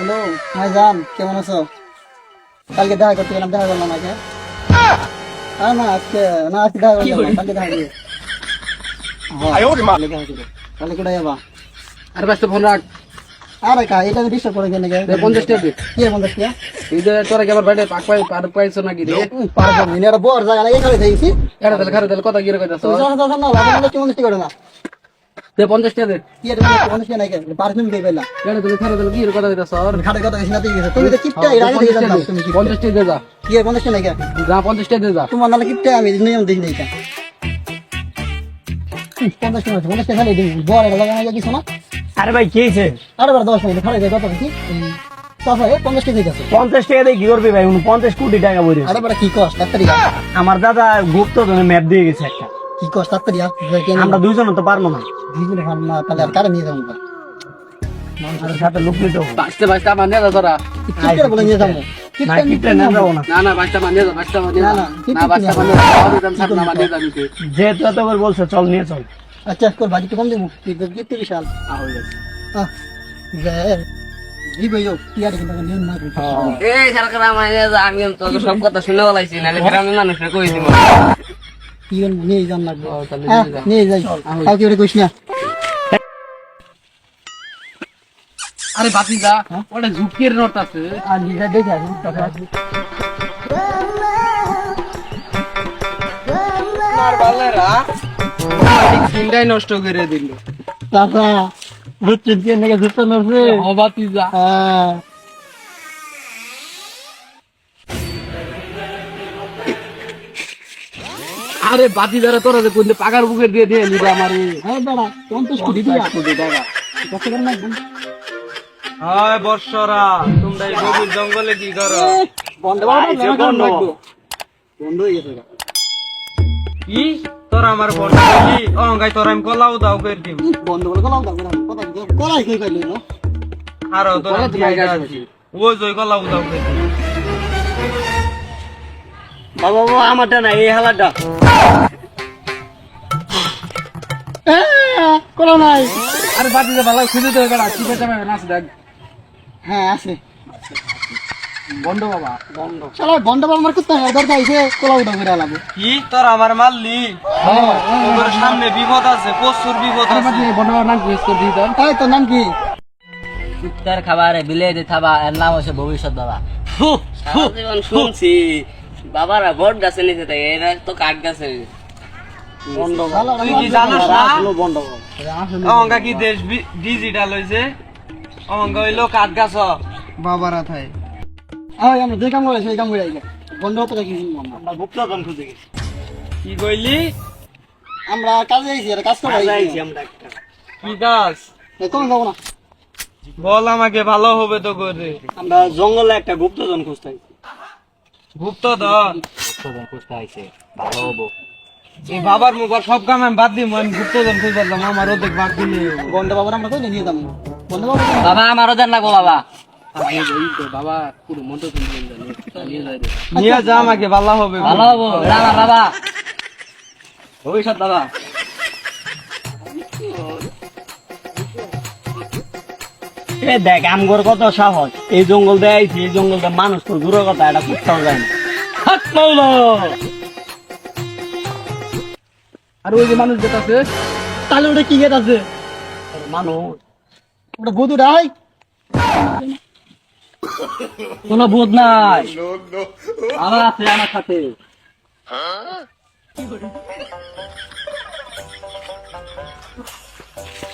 Hello, হ্যাঁ জান, কেমন আছো? কালকে দেখা করতে গেলাম, দেখা করলাম আগে। না আজকে দেখা করলাম, কালকে দেখা করবো। কালকে দেখা করবো। কালকে কোথায় যাবা? আর ব্যস্ত ফোন রাখ। আরে কা এটা ডিস্টার্ব করে কেন? 50 টাকা দে। কি 50 টাকা? এই যে তোরা কি আবার বাইরে পার পাইছো নাকি রে? পারবো না, এটা বড় জায়গা লাগে এখানে দেখছি। খারে তাহলে কথা কি রে কইতাছ? তুমি জানো না, লাগা কি 50 টাকা করে না? দে 50 টাকা দে। কি এটা 50 টাকা নাই কেন? পারফিউম দিয়ে পেলা। খারে তাহলে কি রে কথা কইতাছ? খাটে কথা কইছ না তুই গেছে। তুমি তো কিপটা এর আগে দিয়ে জানতাম তুমি কি। 50 টাকা দে যা। কি 50 টাকা নাই কেন? যা 50 টাকা দে যা। তোমার নালে কিপটা আমি নিয়ম দেখি নাই কেন? 50 টাকা খালি দিই। বড় লাগা না কিছু না। আরে ভাই কি হয়েছে? আরে বার 10 মিনিট খালি দে কত কি? তাহলে 50 টাকা দিতেছে। 50 টাকা দিয়ে কি করবি ভাই? 49 কোটি টাকা বইরে। আরে বড় কি কষ্ট তাড়াতাড়ি আমার দাদা গুপ্ত ধনে ম্যাপ দিয়ে গেছে একটা। কি কষ্ট তাড়াতাড়ি আমরা দুইজন তো পারবো না। দিগুলো ভালো না তাহলে আর কারে নিয়ে যাবো মানুষের সাথে লোক নিতে হবে। বাঁচতে আমার নিয়ে যা তোরা। কিপটা বলে নিয়ে যাবো না কিপটা না যাবো না। না বাঁচতে আমার নিয়ে যা, বাঁচতে আমার নিয়ে যা। না, না বাঁচতে আমার নিয়ে যা। আমি দাম ছাড় না আমার নিয়ে যাবি তুই। যে তুই তো বলছে চল নিয়ে চল। আচ্ছা কর বাজি তো কম দেবো কিপটা বিশাল জি ভাইও কি আর কিন্তু নিয়ম না এই সরকার আমার আমি তো সব কথা শুনে বলাইছি নাহলে গ্রামের মানুষরা কই দিব কি নিয়ে যান লাগবে তাহলে নিয়ে যাই কাউ কি ওরে কইস না আরে বাতি যা। ওটা ঝুঁকির নোট আছে। আর নিজে দেখে আসুন টাকা আর বালেরা সিনটাই নষ্ট করে দিল। টাকা বুঝছেন কি নাকি জুতো নড়ছে ও বাতি যা। হ্যাঁ আরে বাতি যারা তোরা যে কোনদিন পাকার বুকে দিয়ে দিয়ে নিবে আমার হ্যাঁ দাঁড়া 50 কোটি টাকা কত করে না হায় বর্ষরা, তোমরা এই গভীর জঙ্গলে কি করো? বন্ধ বন্ধ হয়ে গেছে কি তোরা আমার বন্ধ করলি? অঙ্গাই তোরা আমি কলাও দাও করে দিব। বন্ধ করে গেলাম কথা কলাই কই পাইলো না আর তোরা কলা তো দিয়ে ভাই আছি। ওই জয় কলাও দাও করে দিব। বাবা বাবা আমারটা না এই হালাটা। কোলা নাই আরে বাতি যা ভালো খুঁজে দেবে বেড়া কি পেতে পাবে নাচ দেখ। হ্যাঁ আছে বন্ধ বাবা বন্ধ চলো বন্ধ আমার কুত্তা দরকার আইছে কোলা উঠা করে আলাবো কি তোরা আমার মারলি? তোর সামনে বিপদ আছে, প্রচুর বিপদ আরে আছে। বাতি বন্ধ নাম কি করে দিই তোর? এই তোর নাম কি কুত্তার খাবারে বিলেতে থাবা এর নাম হচ্ছে ভবিষ্যৎ বাবা সারা জীবন শুনছি বাবারা বট গাছে নিচে থাকে এরা তো কাঠ গাছে তুই কি জানোস না? বন্ধ অঙ্গা কি দেশ ডিজিটাল হইছে? অঙ্গা হইলো কাঠ গাছ বাবারা থাই। আমরা যে কাম করে সেই কাম করে আইলে বন্ধ হতে কি আমরা গুপ্তধন খুঁজে গেছি। কি কইলি? আমরা কাজে আইছি আর কাজ করে আইছি আইছি আমরা একটা। কি গাছ? কোন যাবো না বল আমাকে, ভালো হবে তো করে। আমরা জঙ্গলে একটা গুপ্তধন খুঁজতে আইছি। গুপ্তধন খুঁজতে আইছে ভালো হবো। এই বাবার মুখ আর সব কাম আমি বাদ দিই, আমি গুপ্তধন খুঁজলাম, আমার অর্ধেক বাদ দিলে বন্ধ বাবার আমরা কই নিয়ে যাবো বন্ধ বাবা বাবা আমারও দেন লাগবো বাবা বাবা পুরো মন্ত্র শুনতে নিয়ে যায় রে। নিয়ে যা, আমাকে ভালো হবে। ভালো হবো এটা আমার বাবা ভবিষ্যৎ বাবা এ দেখ আমগর কত সাহস, এই জঙ্গল দিয়ে আইছি, এই জঙ্গলটা মানুষ তো দূরের কথা এটা কোথাও যায় না। হাত মাওলা। আর ওই যে মানুষ যেটা আছে তাহলে ওটা কি গেট আছে মানুষ ওটা ভূত উঠাই কোনো বোধ নাই। আমার আছে আমার সাথে।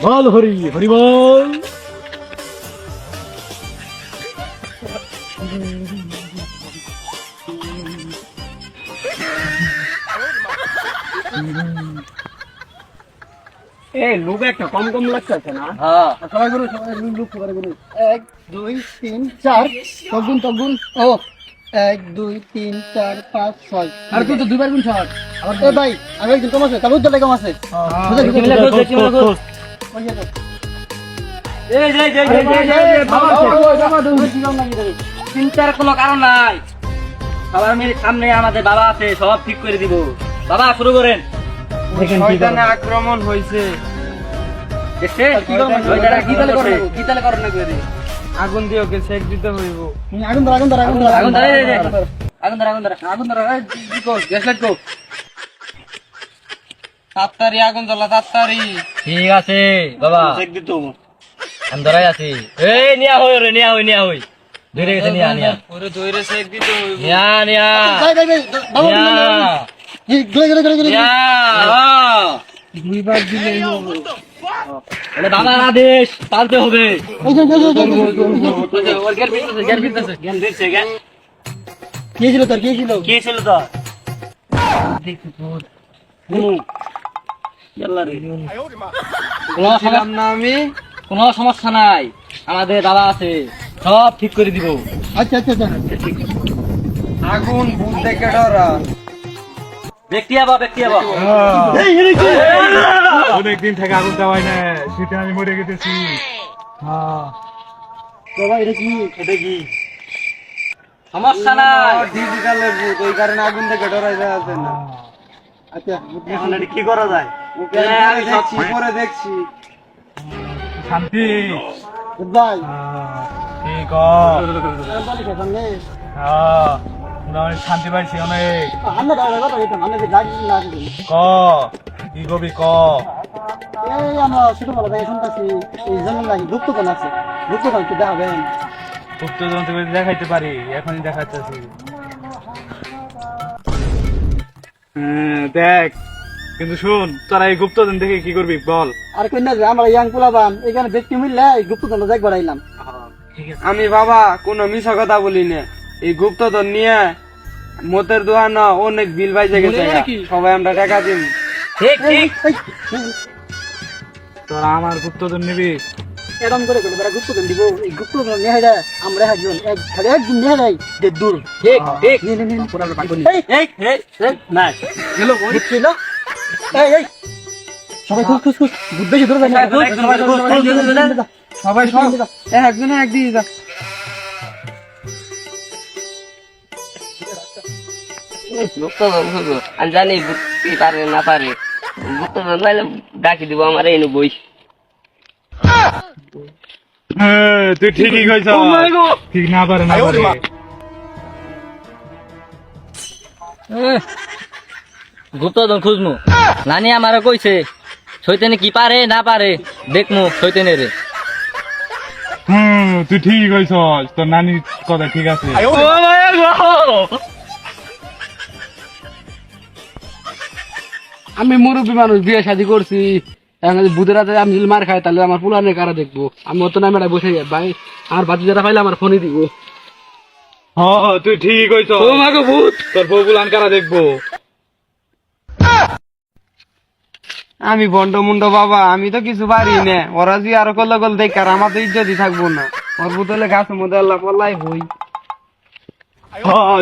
বল হরি হরি বল এই লোক একটা কম কম লাগতেছে না? হ্যাঁ সবাই করুন সবাই লুক করে করুন 1 2 3 4 তগুন ও 1 2 3 4 5 6 আর তুই তো দুইবার গুণ ছট এ ভাই আমি একজন কম আছে তাহলে উদ্যোগ কম আছে এই যে চিন্তার কোনো কারণ নাই সবার সামনে আমাদের বাবা আছে, সব ঠিক করে দিব। বাবা শুরু করেন। শয়তানে আক্রমণ হয়েছে। দেখছে কি করবেন? কি তালে করেন না করে আগুন দিয়ে ওকে সেক দিতে হইব। আগুন ধর আগুন ধর আগুন ধর আগুন ধরে আগুন ধরে আগুন ধরে আগুন ধরা গ্যাস লাইট কো তাড়াতাড়ি আগুন জ্বলা তাড়াতাড়ি। ঠিক আছে বাবা চেক দিতে হবো। আমি ধরাই আছি এই নিয়া হই রে নিয়া হই ধরে গেছে নিয়া ওরে ধইরে সেক দিতে হইব। নিয়া ভাই ভাই ভাই বাবা গলে গলে গলে গলে দুইবার দিলেই হবে। এটা বাবার আদেশ পালতে হবে এই যে ওর জ্ঞান ফিরতেছে জ্ঞান দিচ্ছে জ্ঞান। কি ছিল তোর কি ছিল কি ছিল তো? ইয়াল্লা রে। ছিলাম না আমি। কোনো সমস্যা নাই আমাদের দাদা আছে সব ঠিক করে দিব আচ্ছা আচ্ছা আচ্ছা আগুন ভূত দেখে ডরা। ব্যক্তি আবা অনেকদিন থেকে আগুন দেওয়াই না, শীতে আমি মরে গেতেছি। বাবা এটা কি সমস্যা নাই ডিজিটালের ভূত, ওই কারণে আগুন দেখে ডরাই যাচ্ছে না। আচ্ছা এখন এটা কি করা যায়? ওকে আমি পরে দেখছি। শান্তি ভাই ঠিক বাড়ি সামনে অনেক শান্তি পাইছি অনেক। আমরা দাঁড়া কথা বলতাম আমরা যে গাড়ি না করি ক কি কবি ক এই আমরা ছোটবেলা থেকে শুনতেছি এই জন্য নাকি গুপ্তধন আছে গুপ্তধন কি দেখাবেন গুপ্ত জন্তু দেখাইতে পারি, এখনই দেখাচ্ছি। দেখ, কিন্তু শুন, তোরা এই গুপ্তধন দেখে কি করবি বল? আর কই না যে আমরা ইয়াং পোলাবান এখানে দেখতে মিললে এই গুপ্তধন দেখ বাড়াইলাম আমি বাবা কোনো মিছা কথা বলি না। এই গুপ্তধন নিয়ে মতের দোহানো অনেক বিল বাইজে গেছে। সবাই আমরা টাকা দিন। ঠিক ঠিক তোরা আমার গুপ্তধন নিবি? এরকম করে গেলে বেড়া গুপ্তধন দিব এই গুপ্তধন নিয়ে হাইরা আমরা একজন খালি একদিন নিয়ে যাই যে দূর ঠিক ঠিক নিয়ে নিয়ে এই এই এই না গেল বুঝছিল এই এই সবাই খুশ খুশ খুশ বুদ্ধ বেশি ধরে যায় না সবাই সব একজনে একদিকে যা। আমি জানি কি পারে না পারে ডাকি দিব আমার এই বই তুই ঠিকই কইছ, ঠিক না পারে না পারে। গুপ্তধন খুঁজমু নানি আমারে কইছে শৈতানে কি পারে না পারে দেখমু শৈতানে রে তুই ঠিকই কইছ, তোর নানির কথা ঠিক আছে। আমি মুরব্বী মানুষ বিয়ে শাদী করছি এখন যদি বুধের রাতে আমি যদি মার খাই তাহলে আমার পুলানের কারা দেখবো আমি অত নামে বসে যাই ভাই আর বাচ্চা যারা পাইলে আমার ফোনই দিব তুই ঠিকই কইছ, তোমাকে ভূত তোর বউগুলো আনকারা দেখবো। আমি বন্ড মুন্ড বাবা, আমি তো কিছু পারি না। ওরা যে আরো কল কল দেখ আর আমার তো ইজ্জতই থাকবো না। ওর বুতলে গাছের মধ্যে আল্লাহ পল্লাই হই।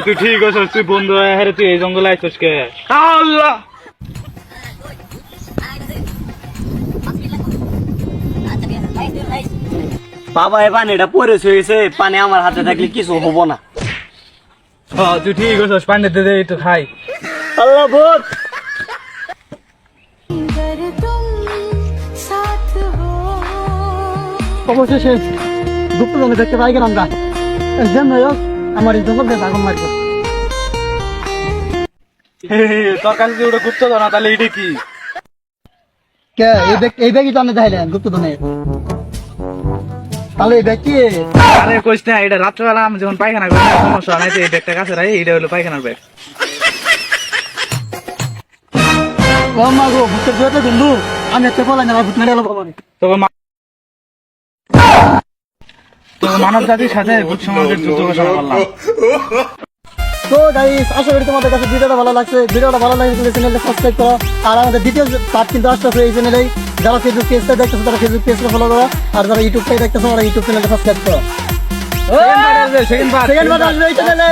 তুই ঠিক কইছ, তুই বন্ধু হ্যাঁ তুই এই জঙ্গলে আইছস কে? আল্লাহ বাবা এ পানিটা পরে শুয়েছে, পানি আমার হাতে থাকলে কিছু হবো না। তুই ঠিক কইছস, পান্ডিতে দে তো খাই। আল্লাহ ভূত अगर तुम साथ हो অবশেষে গুপ্তধন দেখতে পাই গেলাম আমরা যেন হোক আমার এই জগৎ দিয়ে আগুন মারবো তোর কাছে যে ওটা গুপ্তধন, তাহলে এটা কি? কে এই ব্যাগই তো আমি দেখাইলেন গুপ্তধনের তাহলে এই ব্যাগ কি আরে কইস না, এটা রাত্রেবেলা আমি যখন পায়খানা করি না, সমস্যা নাই তো, এই ব্যাগটা কাছে রাখি, এটা হলো পায়খানার ব্যাগ। ও মা গো ভূতের জোরে বন্ধু আমি একটা বলাই না ভূত মেরে এলো বাবা তবে মানব জাতির সাথে ভূত সমাজের যুদ্ধ ঘোষণা করলাম। তো গাইস আশা করি তোমাদের কাছে ভিডিওটা ভালো লাগছে ভিডিওটা ভালো লাগলে চ্যানেলটা সাবস্ক্রাইব করো আর আমাদের দ্বিতীয় পার্ট কিন্তু আসতে এই চ্যানেলেই যারা ফেসবুক পেজটা দেখতেছো তারা ফেসবুক পেজটা ফলো করো আর যারা ইউটিউবটাই দেখতেছো তারা ইউটিউব চ্যানেলটা সাবস্ক্রাইব করো সেকেন্ড পার্ট সেকেন্ড পার্ট আসবে এই চ্যানেলে